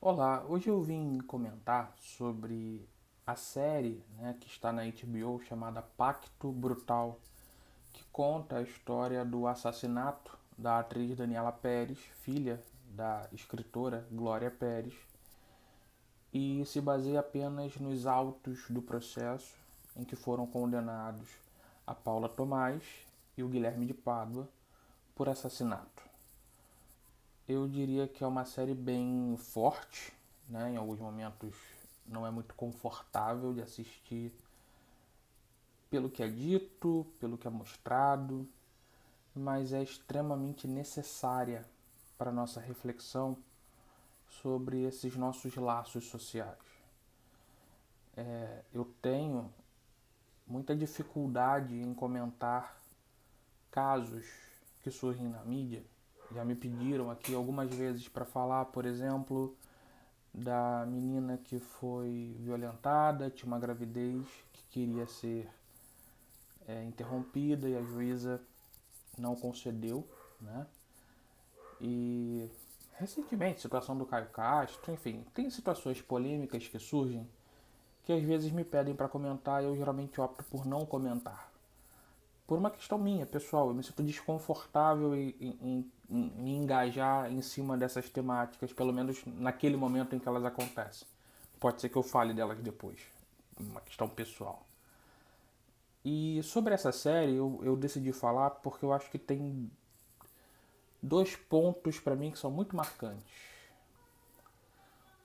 Olá, hoje eu vim comentar sobre a série, que está na HBO chamada Pacto Brutal, que conta a história do assassinato da atriz Daniela Pérez, filha da escritora Glória Pérez, e se baseia apenas nos autos do processo em que foram condenados a Paula Tomás e o Guilherme de Pádua por assassinato. Eu diria que é uma série bem forte, né? Em alguns momentos não é muito confortável de assistir pelo que é dito, pelo que é mostrado, mas é extremamente necessária para a nossa reflexão sobre esses nossos laços sociais. Eu tenho muita dificuldade em comentar casos que surgem na mídia. Já me pediram aqui algumas vezes para falar, por exemplo, da menina que foi violentada, tinha uma gravidez que queria ser interrompida e a juíza não concedeu, né? E recentemente, situação do Caio Castro, enfim, tem situações polêmicas que surgem que às vezes me pedem para comentar e eu geralmente opto por não comentar. Por uma questão minha, pessoal, eu me sinto desconfortável em engajar em cima dessas temáticas, pelo menos naquele momento em que elas acontecem. Pode ser que eu fale delas depois, uma questão pessoal. E sobre essa série eu decidi falar porque eu acho que tem dois pontos para mim que são muito marcantes.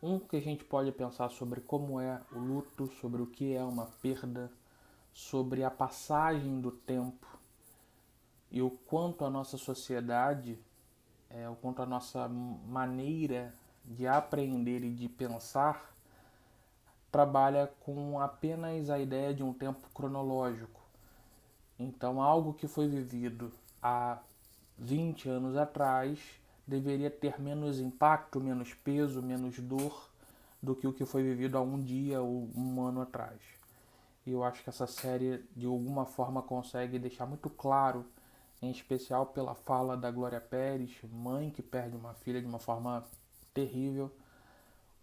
Um que a gente pode pensar sobre como é o luto, sobre o que é uma perda, sobre a passagem do tempo e o quanto a nossa sociedade, o quanto a nossa maneira de aprender e de pensar trabalha com apenas a ideia de um tempo cronológico. Então, algo que foi vivido há 20 anos atrás deveria ter menos impacto, menos peso, menos dor do que o que foi vivido há um dia ou um ano atrás. E eu acho que essa série, de alguma forma, consegue deixar muito claro, em especial pela fala da Glória Pérez, mãe que perde uma filha de uma forma terrível,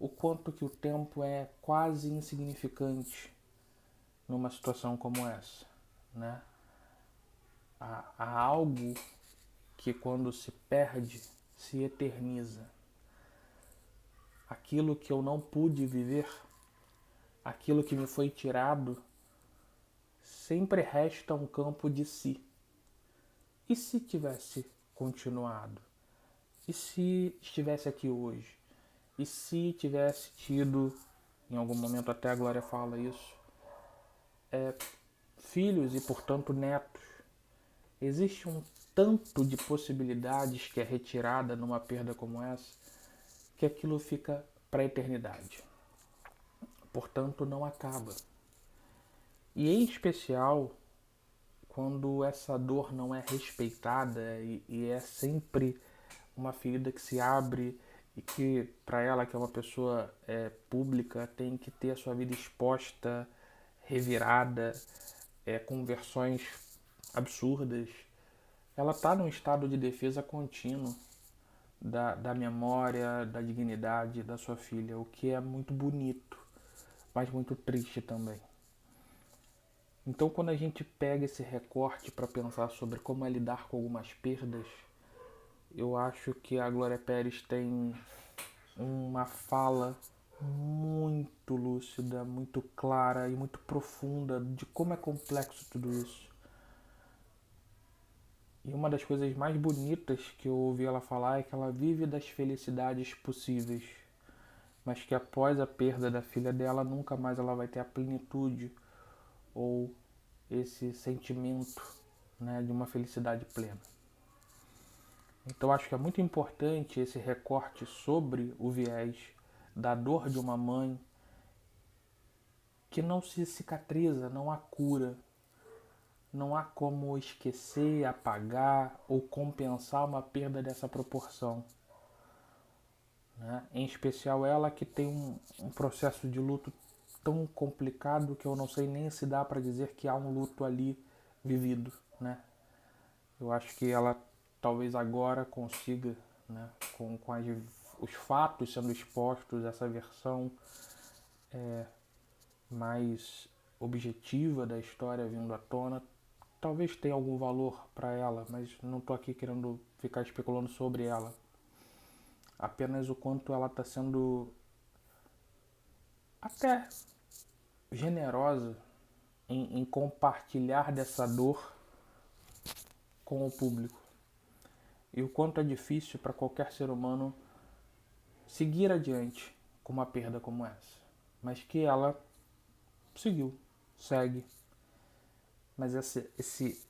o quanto que o tempo é quase insignificante numa situação como essa, né? Há algo que quando se perde, se eterniza. Aquilo que eu não pude viver, aquilo que me foi tirado, sempre resta um campo de si. E se tivesse continuado? E se estivesse aqui hoje? E se tivesse tido, em algum momento até a Glória fala isso, filhos e portanto netos? Existe um tanto de possibilidades que é retirada numa perda como essa, que aquilo fica para a eternidade. Portanto, não acaba. E em especial quando essa dor não é respeitada e é sempre uma ferida que se abre e que para ela que é uma pessoa pública tem que ter a sua vida exposta, revirada, com versões absurdas. Ela está num estado de defesa contínuo da memória, da dignidade da sua filha, o que é muito bonito, mas muito triste também. Então, quando a gente pega esse recorte para pensar sobre como é lidar com algumas perdas, eu acho que a Glória Pérez tem uma fala muito lúcida, muito clara e muito profunda de como é complexo tudo isso. E uma das coisas mais bonitas que eu ouvi ela falar é que ela vive das felicidades possíveis, mas que após a perda da filha dela nunca mais ela vai ter a plenitude ou esse sentimento, né, de uma felicidade plena. Então acho que é muito importante esse recorte sobre o viés da dor de uma mãe que não se cicatriza, não há cura, não há como esquecer, apagar ou compensar uma perda dessa proporção. Né? Em especial ela que tem um processo de luto tão complicado que eu não sei nem se dá para dizer que há um luto ali vivido. Né? Eu acho que ela talvez agora consiga, né, com os fatos sendo expostos, essa versão mais objetiva da história vindo à tona, talvez tenha algum valor para ela, mas não estou aqui querendo ficar especulando sobre ela. Apenas o quanto ela está sendo até generosa em compartilhar dessa dor com o público. E o quanto é difícil para qualquer ser humano seguir adiante com uma perda como essa. Mas que ela seguiu, segue. Mas esse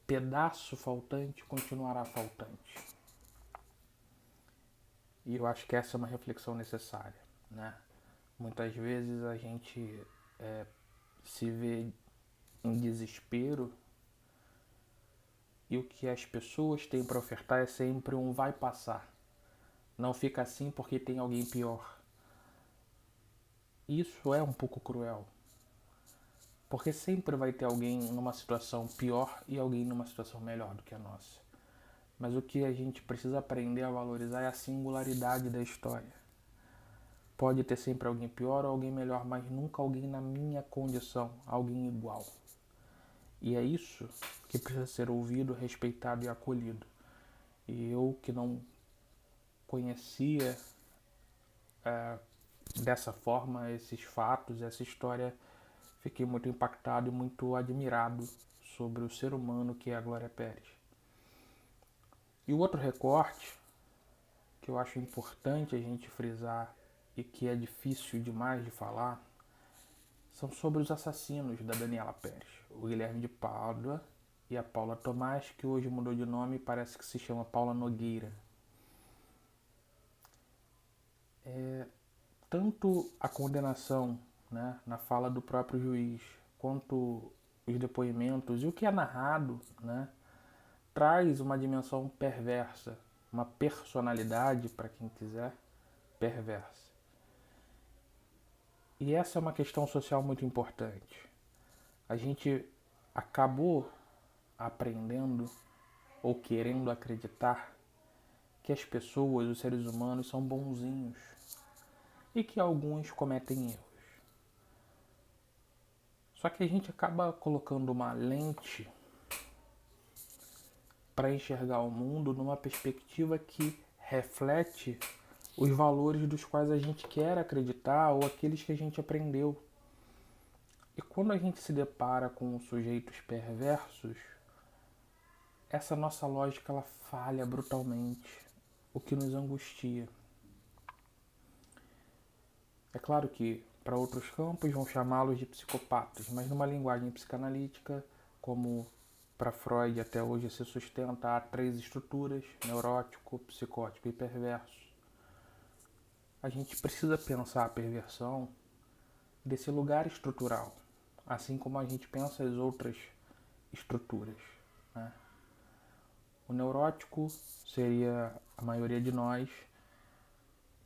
pedaço faltante continuará faltante. E eu acho que essa é uma reflexão necessária, né? Muitas vezes a gente se vê em desespero e o que as pessoas têm para ofertar é sempre um vai passar. Não fica assim porque tem alguém pior. Isso é um pouco cruel. Porque sempre vai ter alguém numa situação pior e alguém numa situação melhor do que a nossa. Mas o que a gente precisa aprender a valorizar é a singularidade da história. Pode ter sempre alguém pior ou alguém melhor, mas nunca alguém na minha condição, alguém igual. E é isso que precisa ser ouvido, respeitado e acolhido. E eu que não conhecia dessa forma esses fatos, essa história, fiquei muito impactado e muito admirado sobre o ser humano que é a Glória Pérez. E o outro recorte que eu acho importante a gente frisar e que é difícil demais de falar são sobre os assassinos da Daniela Pérez, o Guilherme de Pádua e a Paula Tomás, que hoje mudou de nome e parece que se chama Paula Nogueira. Tanto a condenação, né, na fala do próprio juiz, quanto os depoimentos e o que é narrado, né, traz uma dimensão perversa, uma personalidade, para quem quiser, perversa. E essa é uma questão social muito importante. A gente acabou aprendendo ou querendo acreditar que as pessoas, os seres humanos, são bonzinhos e que alguns cometem erros. Só que a gente acaba colocando uma lente para enxergar o mundo numa perspectiva que reflete os valores dos quais a gente quer acreditar ou aqueles que a gente aprendeu. E quando a gente se depara com sujeitos perversos, essa nossa lógica ela falha brutalmente, o que nos angustia. É claro que para outros campos vão chamá-los de psicopatas, mas numa linguagem psicanalítica, como para Freud até hoje se sustenta, há 3 estruturas: neurótico, psicótico e perverso. A gente precisa pensar a perversão desse lugar estrutural, assim como a gente pensa as outras estruturas, né? O neurótico seria a maioria de nós,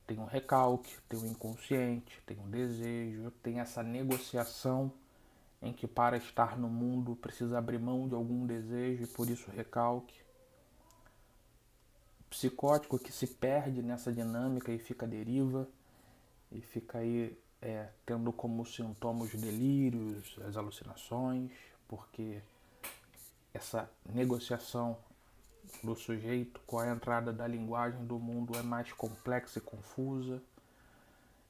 tem um recalque, tem um inconsciente, tem um desejo, tem essa negociação em que para estar no mundo precisa abrir mão de algum desejo e por isso recalque. Psicótico que se perde nessa dinâmica e fica à deriva e fica aí tendo como sintomas os delírios, as alucinações, porque essa negociação do sujeito com a entrada da linguagem do mundo é mais complexa e confusa.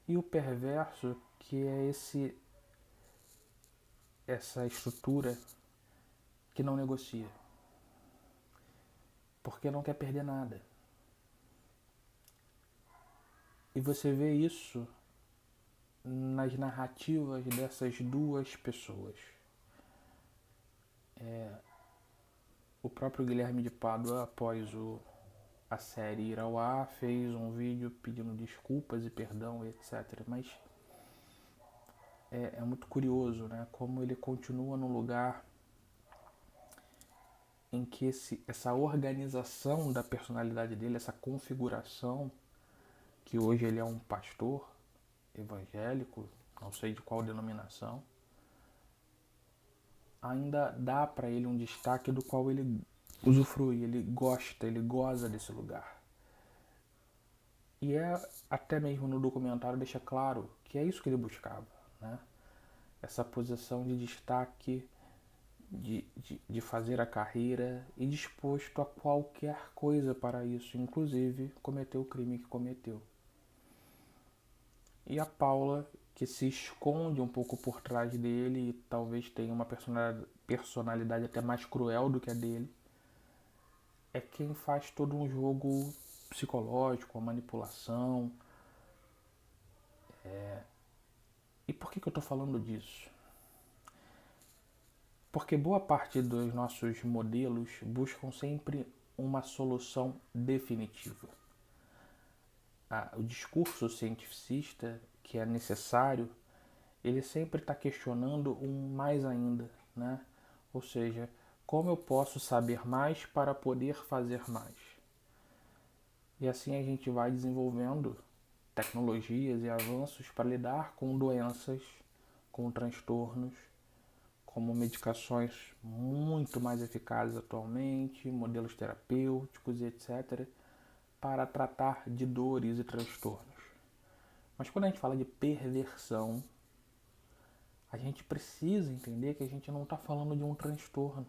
E o perverso, que é essa estrutura que não negocia, porque não quer perder nada. E você vê isso nas narrativas dessas duas pessoas. O próprio Guilherme de Pádua, após a série ir ao ar, fez um vídeo pedindo desculpas e perdão, etc. Mas é muito curioso, né? Como ele continua num lugar em que essa organização da personalidade dele, essa configuração, que hoje ele é um pastor evangélico, não sei de qual denominação, ainda dá para ele um destaque do qual ele usufrui, ele gosta, ele goza desse lugar. E até mesmo no documentário deixa claro que é isso que ele buscava, né? Essa posição de destaque, de fazer a carreira e disposto a qualquer coisa para isso, inclusive cometer o crime que cometeu. E a Paula, que se esconde um pouco por trás dele e talvez tenha uma personalidade até mais cruel do que a dele, é quem faz todo um jogo psicológico, a manipulação. E por que eu estou falando disso? Porque boa parte dos nossos modelos buscam sempre uma solução definitiva. O discurso cientificista, que é necessário, ele sempre está questionando um mais ainda, né? Ou seja, como eu posso saber mais para poder fazer mais? E assim a gente vai desenvolvendo tecnologias e avanços para lidar com doenças, com transtornos, como medicações muito mais eficazes atualmente, modelos terapêuticos e etc., para tratar de dores e transtornos. Mas quando a gente fala de perversão, a gente precisa entender que a gente não está falando de um transtorno.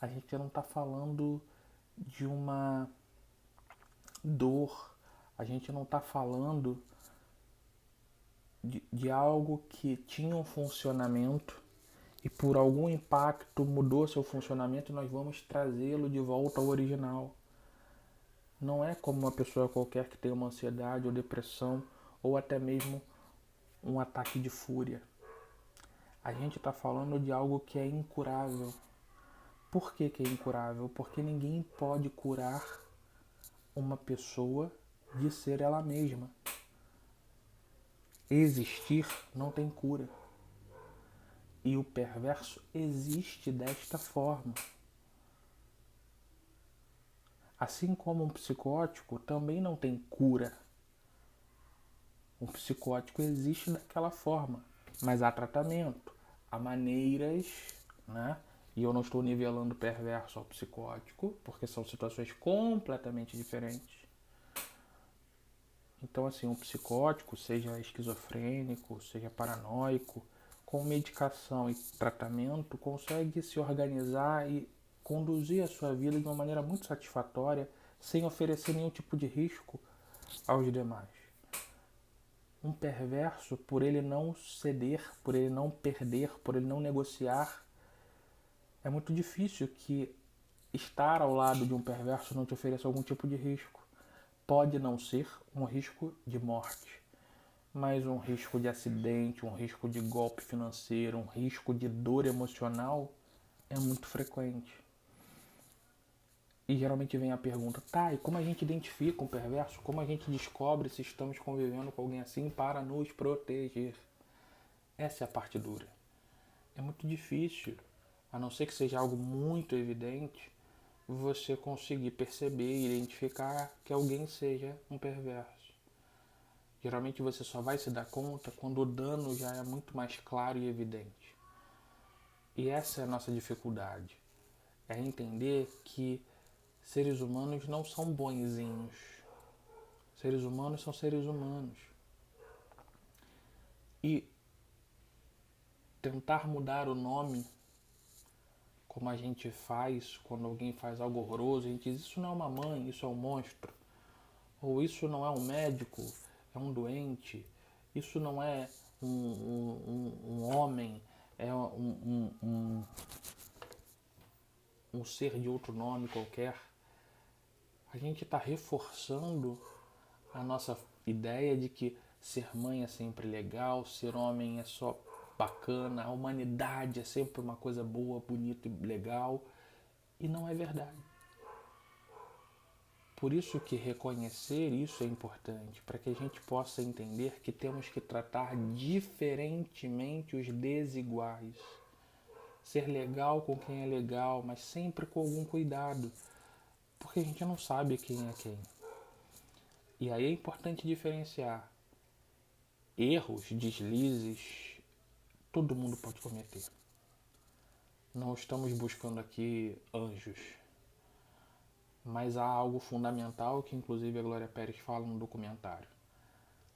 A gente não está falando de uma dor. A gente não está falando de algo que tinha um funcionamento e por algum impacto mudou seu funcionamento e nós vamos trazê-lo de volta ao original. Não é como uma pessoa qualquer que tem uma ansiedade ou depressão ou até mesmo um ataque de fúria. A gente está falando de algo que é incurável. Por que é incurável? Porque ninguém pode curar uma pessoa de ser ela mesma. Existir não tem cura. E o perverso existe desta forma. Assim como um psicótico também não tem cura. Um psicótico existe daquela forma, mas há tratamento, há maneiras, né? E eu não estou nivelando o perverso ao psicótico, porque são situações completamente diferentes. Então, assim, um psicótico, seja esquizofrênico, seja paranoico, com medicação e tratamento, consegue se organizar e conduzir a sua vida de uma maneira muito satisfatória, sem oferecer nenhum tipo de risco aos demais. Um perverso, por ele não ceder, por ele não perder, por ele não negociar, é muito difícil que estar ao lado de um perverso não te ofereça algum tipo de risco. Pode não ser um risco de morte, mas um risco de acidente, um risco de golpe financeiro, um risco de dor emocional é muito frequente. E geralmente vem a pergunta, tá, e como a gente identifica um perverso? Como a gente descobre se estamos convivendo com alguém assim para nos proteger? Essa é a parte dura. É muito difícil, a não ser que seja algo muito evidente, você conseguir perceber e identificar que alguém seja um perverso. Geralmente você só vai se dar conta quando o dano já é muito mais claro e evidente. E essa é a nossa dificuldade. É entender que seres humanos não são bonzinhos. Seres humanos são seres humanos. E tentar mudar o nome, como a gente faz quando alguém faz algo horroroso, a gente diz, isso não é uma mãe, isso é um monstro. Ou isso não é um médico, é um doente. Isso não é um homem, é um ser de outro nome qualquer. A gente está reforçando a nossa ideia de que ser mãe é sempre legal, ser homem é só bacana, a humanidade é sempre uma coisa boa, bonita e legal. E não é verdade. Por isso que reconhecer isso é importante, para que a gente possa entender que temos que tratar diferentemente os desiguais. Ser legal com quem é legal, mas sempre com algum cuidado, porque a gente não sabe quem é quem. E aí é importante diferenciar erros, deslizes, todo mundo pode cometer. Não estamos buscando aqui anjos. Mas há algo fundamental que inclusive a Glória Pérez fala no documentário.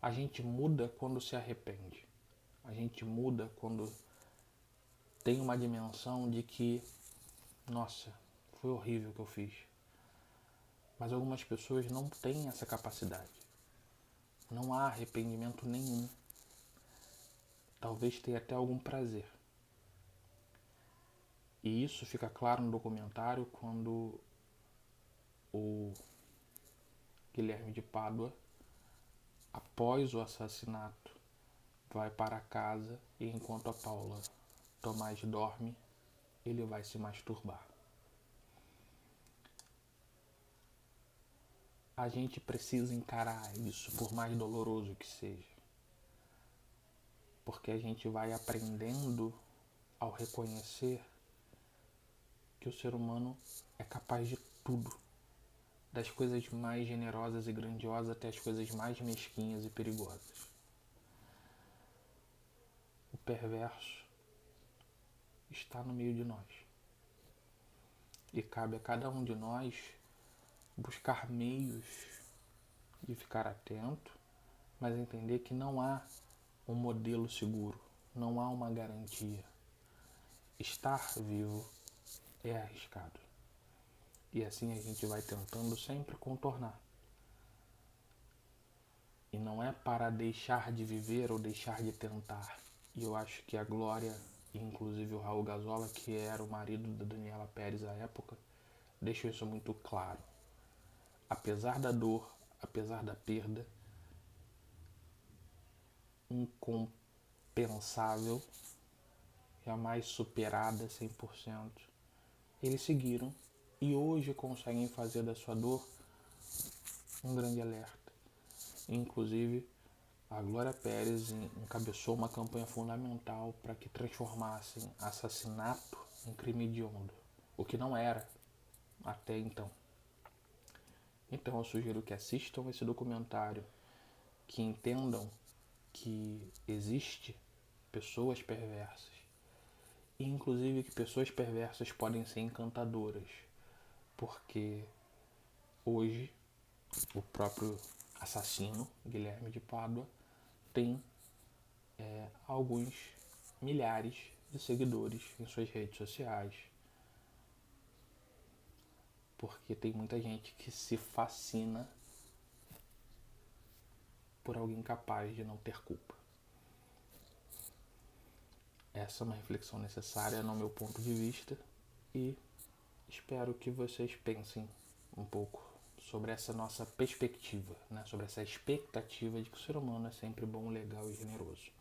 A gente muda quando se arrepende. A gente muda quando tem uma dimensão de que, nossa, foi horrível o que eu fiz. Mas algumas pessoas não têm essa capacidade. Não há arrependimento nenhum. Talvez tenha até algum prazer. E isso fica claro no documentário quando o Guilherme de Pádua, após o assassinato, vai para casa e enquanto a Paula Tomás dorme, ele vai se masturbar. A gente precisa encarar isso, por mais doloroso que seja. Porque a gente vai aprendendo ao reconhecer que o ser humano é capaz de tudo. Das coisas mais generosas e grandiosas até as coisas mais mesquinhas e perigosas. O perverso está no meio de nós. E cabe a cada um de nós buscar meios de ficar atento, mas entender que não há um modelo seguro, não há uma garantia. Estar vivo é arriscado. E assim a gente vai tentando sempre contornar. E não é para deixar de viver ou deixar de tentar. E eu acho que a Glória, e inclusive o Raul Gazola, que era o marido da Daniela Pérez à época, deixou isso muito claro. Apesar da dor, apesar da perda, incompensável, jamais superada 100%, eles seguiram e hoje conseguem fazer da sua dor um grande alerta. Inclusive, a Glória Pérez encabeçou uma campanha fundamental para que transformassem assassinato em crime hediondo, o que não era até então. Então eu sugiro que assistam esse documentário, que entendam que existe pessoas perversas e inclusive que pessoas perversas podem ser encantadoras, porque hoje o próprio assassino, Guilherme de Pádua, tem alguns milhares de seguidores em suas redes sociais, porque tem muita gente que se fascina por alguém capaz de não ter culpa. Essa é uma reflexão necessária no meu ponto de vista e espero que vocês pensem um pouco sobre essa nossa perspectiva, né? Sobre essa expectativa de que o ser humano é sempre bom, legal e generoso.